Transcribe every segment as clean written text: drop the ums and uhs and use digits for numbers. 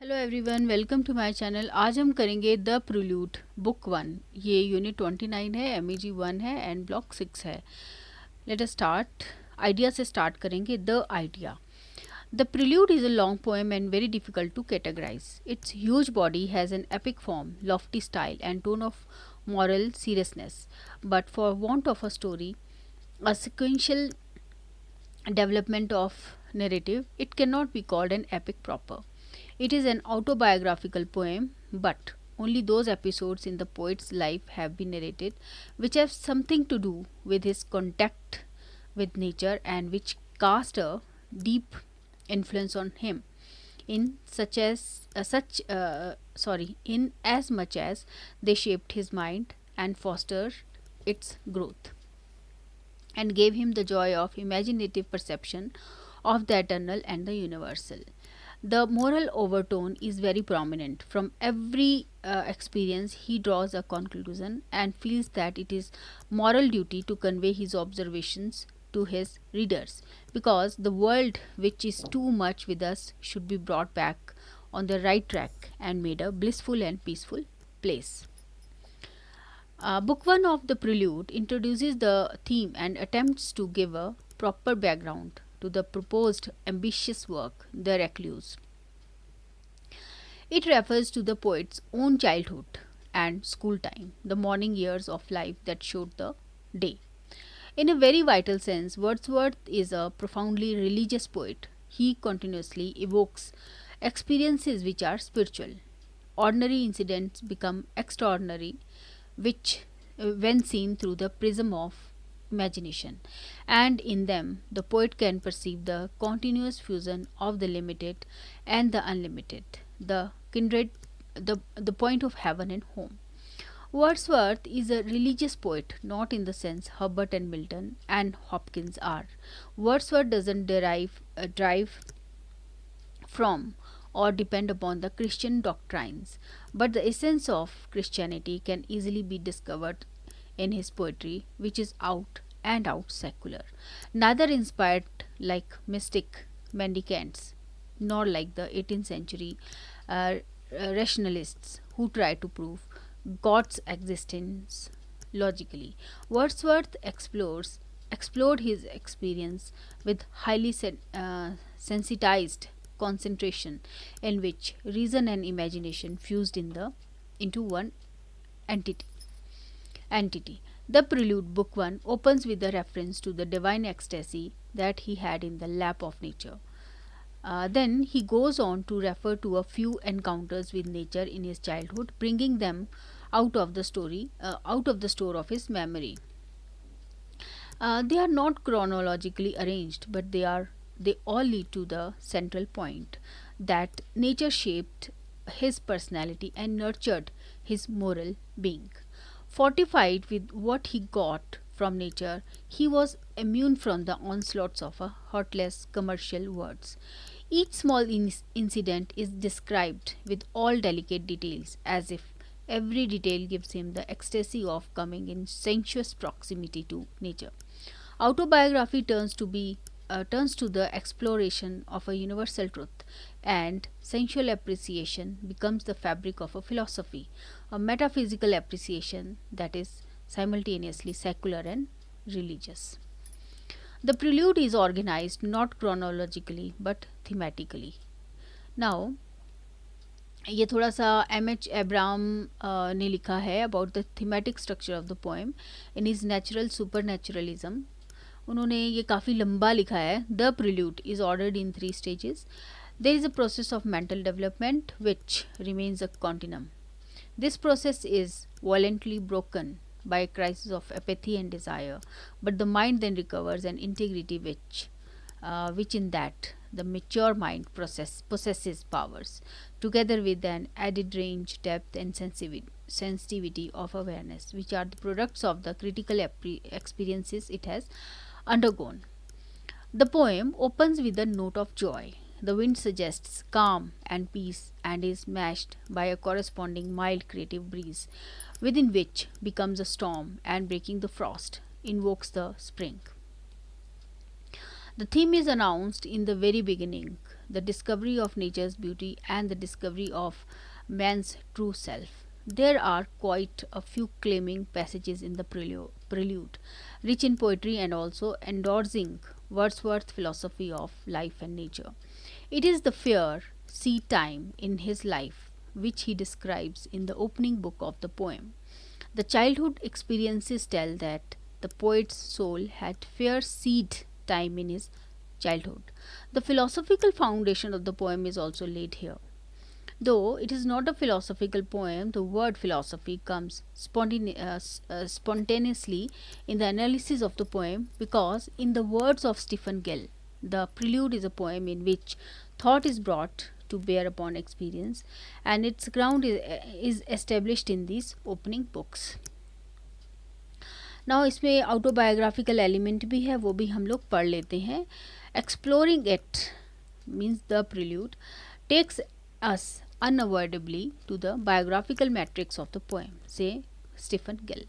Hello everyone, welcome to my channel. आज हम करेंगे द प्रिल्यूड बुक 1। ये यूनिट 29 है, MEG 1 है एंड ब्लॉक 6 है। Let us start. आइडिया से स्टार्ट करेंगे। The idea. The prelude is a long poem and very difficult to categorize. Its huge body has an epic form, lofty style, and tone of moral seriousness. But for want of a story, a sequential development of narrative, it cannot be called an epic proper. It is an autobiographical poem, but only those episodes in the poet's life have been narrated which have something to do with his contact with nature and which cast a deep influence on him in such as such in as much as they shaped his mind and fostered its growth and gave him the joy of imaginative perception of the eternal and the universal. The moral overtone is very prominent. From every experience, he draws a conclusion and feels that it is moral duty to convey his observations to his readers, because the world which is too much with us should be brought back on the right track and made a blissful and peaceful place. Book 1 of the Prelude introduces the theme and attempts to give a proper background to the proposed ambitious work, The Recluse. It refers to the poet's own childhood and school time, the morning years of life that showed the day. In a very vital sense, Wordsworth is a profoundly religious poet. He continuously evokes experiences which are spiritual. Ordinary incidents become extraordinary, which, when seen through the prism of imagination, and in them the poet can perceive the continuous fusion of the limited and the unlimited, the kindred, the point of heaven and home. Wordsworth is a religious poet, not in the sense Herbert and Milton and Hopkins are. Wordsworth doesn't drive from or depend upon the Christian doctrines, but the essence of Christianity can easily be discovered in his poetry, which is out and out secular, neither inspired like mystic mendicants, nor like the 18th century rationalists who try to prove God's existence logically. Wordsworth explored his experience with highly sensitized concentration, in which reason and imagination fused into one entity. entity. The Prelude, Book 1, opens with a reference to the divine ecstasy that he had in the lap of nature. Then he goes on to refer to a few encounters with nature in his childhood, bringing them out of the store of his memory. They are not chronologically arranged, but they all lead to the central point that nature shaped his personality and nurtured his moral being. Fortified with what he got from nature, he was immune from the onslaughts of a heartless commercial words. Each small incident is described with all delicate details, as if every detail gives him the ecstasy of coming in sensuous proximity to nature. Autobiography turns to the exploration of a universal truth, and sensual appreciation becomes the fabric of a philosophy, a metaphysical appreciation that is simultaneously secular and religious. The prelude is organized not chronologically but thematically. Now, ये थोड़ा सा H Abram ने लिखा है about the thematic structure of the poem in his natural super naturalism. उन्होंने ये काफ़ी लंबा लिखा है. The prelude is ordered in 3 stages. There is a process of mental development which remains a continuum. This process is violently broken by a crisis of apathy and desire, but the mind then recovers an integrity which in that the mature mind possesses powers, together with an added range, depth, and sensitivity of awareness, which are the products of the critical experiences it has undergone. The poem opens with a note of joy. The wind suggests calm and peace and is matched by a corresponding mild creative breeze, within which becomes a storm and breaking the frost invokes the spring. The theme is announced in the very beginning. the discovery of nature's beauty, and the discovery of man's true self. There are quite a few claiming passages in the prelude, rich in poetry and also endorsing Wordsworth's philosophy of life and nature. It is the fair seed time in his life which he describes in the opening book of the poem. The childhood experiences tell that the poet's soul had fair seed time in his childhood. The philosophical foundation of the poem is also laid here. Though it is not a philosophical poem, the word philosophy comes spontaneously in the analysis of the poem because, in the words of Stephen Gill, the prelude is a poem in which thought is brought to bear upon experience and its ground is established in these opening books. Now इसमें autobiographical element भी है, वो भी हम लोग पढ़ लेते हैं. Exploring it means the prelude takes us unavoidably to the biographical matrix of the poem, say Stephen Gill.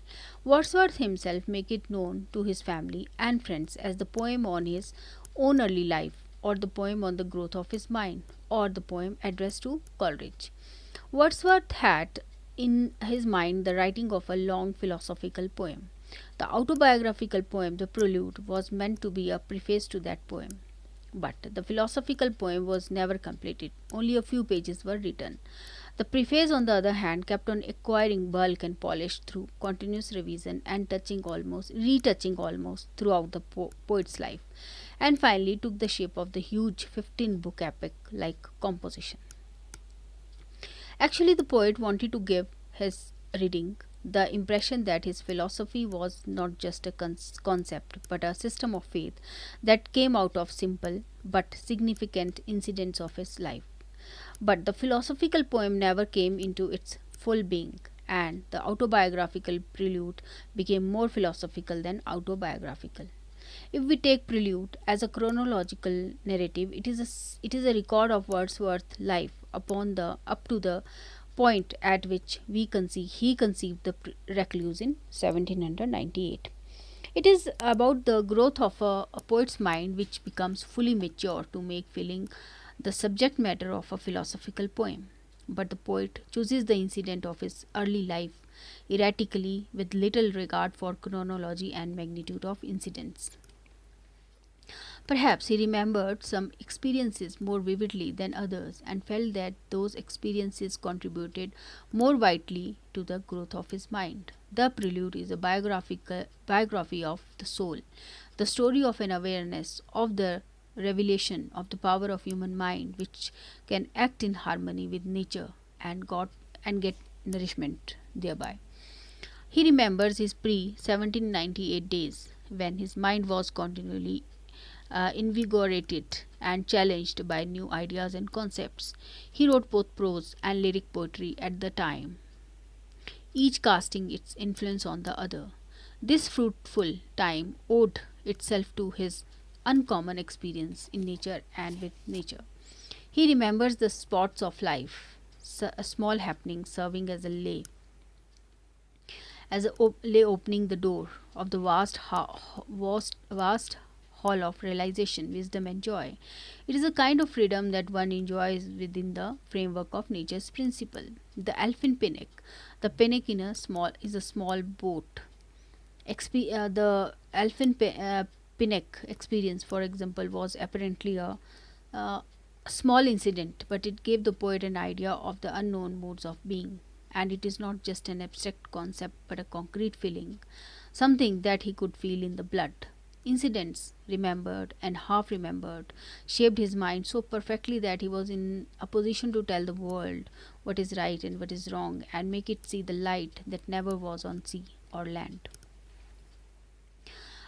Wordsworth himself make it known to his family and friends as the poem on his own early life, or the poem on the growth of his mind, or the poem addressed to Coleridge. Wordsworth had in his mind the writing of a long philosophical poem. The autobiographical poem, The Prelude, was meant to be a preface to that poem. But the philosophical poem was never completed. Only a few pages were written. The preface, on the other hand, kept on acquiring bulk and polish through continuous revision and retouching almost throughout the poet's life, and finally took the shape of the huge 15-book epic-like composition. Actually, the poet wanted to give his reading the impression that his philosophy was not just a concept but a system of faith that came out of simple but significant incidents of his life. But the philosophical poem never came into its full being, and the autobiographical prelude became more philosophical than autobiographical. If we take Prelude as a chronological narrative, it is a record of Wordsworth's life up to the point at which he conceived the Recluse in 1798. It is about the growth of a poet's mind which becomes fully mature to make feeling the subject matter of a philosophical poem. But the poet chooses the incident of his early life erratically with little regard for chronology and magnitude of incidents. Perhaps he remembered some experiences more vividly than others and felt that those experiences contributed more vitally to the growth of his mind. The Prelude is a biography of the soul, the story of an awareness of the revelation of the power of human mind which can act in harmony with nature and God and get nourishment thereby. He remembers his pre-1798 days when his mind was continually invigorated and challenged by new ideas and concepts. He wrote both prose and lyric poetry at the time, each casting its influence on the other. This fruitful time owed itself to his uncommon experience in nature and with nature. He remembers the spots of life, a small happening serving as lay opening the door of the vast hall of realization, wisdom, and joy. It is a kind of freedom that one enjoys within the framework of nature's principle. The elfin pinnace. The pinnace is a small boat. The pinnace experience, for example, was apparently a small incident, but it gave the poet an idea of the unknown modes of being. And it is not just an abstract concept but a concrete feeling, something that he could feel in the blood. Incidents, remembered and half remembered, shaped his mind so perfectly that he was in a position to tell the world what is right and what is wrong and make it see the light that never was on sea or land.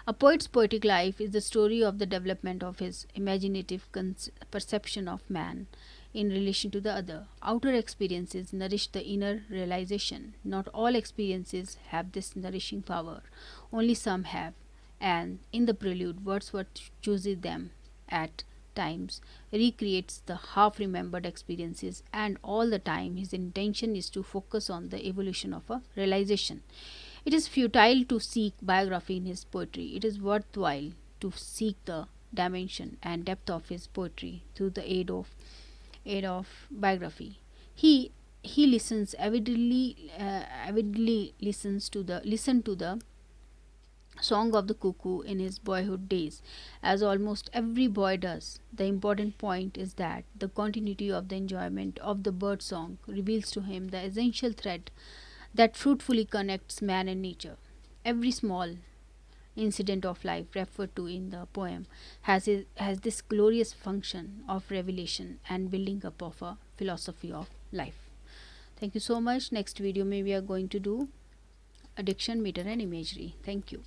A poet's poetic life is the story of the development of his imaginative perception of man in relation to the other. Outer experiences nourish the inner realization. Not all experiences have this nourishing power, only some have, and in the Prelude, Wordsworth chooses them at times, recreates the half remembered experiences, and all the time his intention is to focus on the evolution of a realization. It is futile to seek biography in his poetry. It is worthwhile to seek the dimension and depth of his poetry through the aid of biography. He listens avidly listened to the Song of the Cuckoo in his boyhood days, as almost every boy does. The important point is that the continuity of the enjoyment of the bird song reveals to him the essential thread that fruitfully connects man and nature. Every small incident of life referred to in the poem has this glorious function of revelation and building up of a philosophy of life. Thank you so much. Next video, maybe we are going to do addiction, meter, and imagery. Thank you.